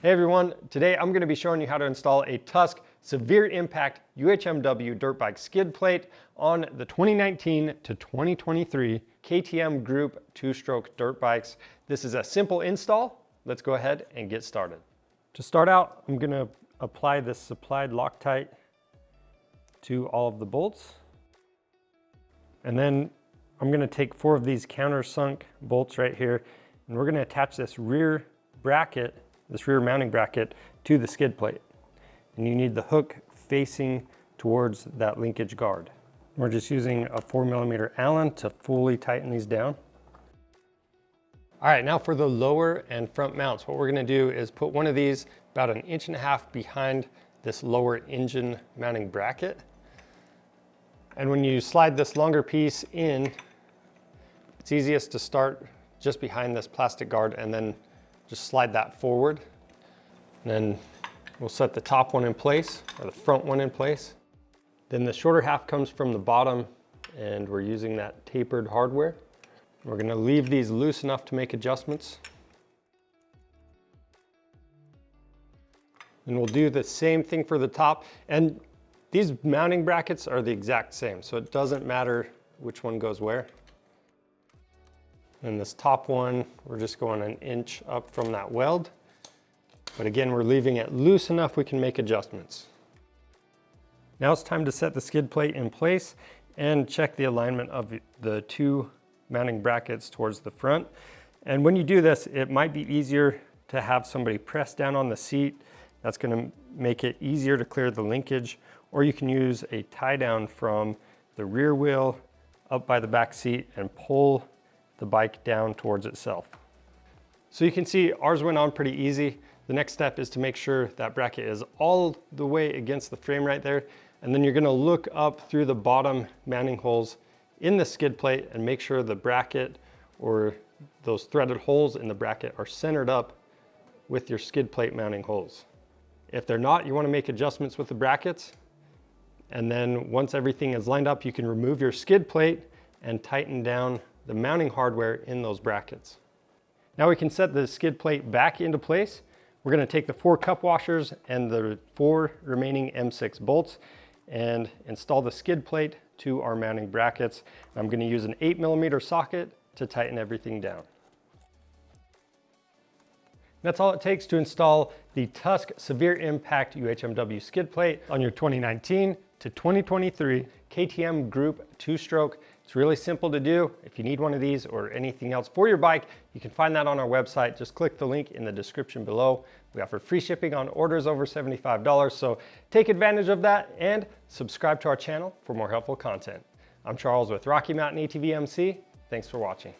Hey everyone, today I'm going to be showing you how to install a Tusk Severe Impact UHMW dirt bike skid plate on the 2019 to 2023 KTM Group 2-stroke dirt bikes. This is a simple install. Let's go ahead and get started. To start out, I'm going to apply this supplied Loctite to all of the bolts. And then I'm going to take 4 of these countersunk bolts right here, and we're going to attach this rear bracket, this rear mounting bracket, to the skid plate. And you need the hook facing towards that linkage guard. We're just using a 4mm Allen to fully tighten these down. All right, now for the lower and front mounts, what we're going to do is put one of these about 1.5 inches behind this lower engine mounting bracket. And when you slide this longer piece in, it's easiest to start just behind this plastic guard and then just slide that forward. And then we'll set the top one in place, or the front one in place. Then the shorter half comes from the bottom, and we're using that tapered hardware. We're going to leave these loose enough to make adjustments. And we'll do the same thing for the top. And these mounting brackets are the exact same, so it doesn't matter which one goes where. And this top one, we're just going 1 inch up from that weld. But again, we're leaving it loose enough we can make adjustments. Now it's time to set the skid plate in place and check the alignment of the 2 mounting brackets towards the front. And when you do this, it might be easier to have somebody press down on the seat. That's going to make it easier to clear the linkage, or you can use a tie down from the rear wheel up by the back seat and pull the bike down towards itself. So you can see ours went on pretty easy. The next step is to make sure that bracket is all the way against the frame right there. And then you're going to look up through the bottom mounting holes in the skid plate and make sure the bracket or those threaded holes in the bracket are centered up with your skid plate mounting holes. If they're not, you want to make adjustments with the brackets. And then once everything is lined up, you can remove your skid plate and tighten down the mounting hardware in those brackets. Now we can set the skid plate back into place. We're going to take the 4 cup washers and the 4 remaining M6 bolts and install the skid plate to our mounting brackets. I'm going to use an 8mm socket to tighten everything down. That's all it takes to install the Tusk Severe Impact UHMW skid plate on your 2019 to 2023 KTM Group 2-stroke. It's really simple to do. If you need one of these or anything else for your bike, you can find that on our website. Just click the link in the description below. We offer free shipping on orders over $75, so take advantage of that and subscribe to our channel for more helpful content. I'm Charles with Rocky Mountain ATV MC. Thanks for watching.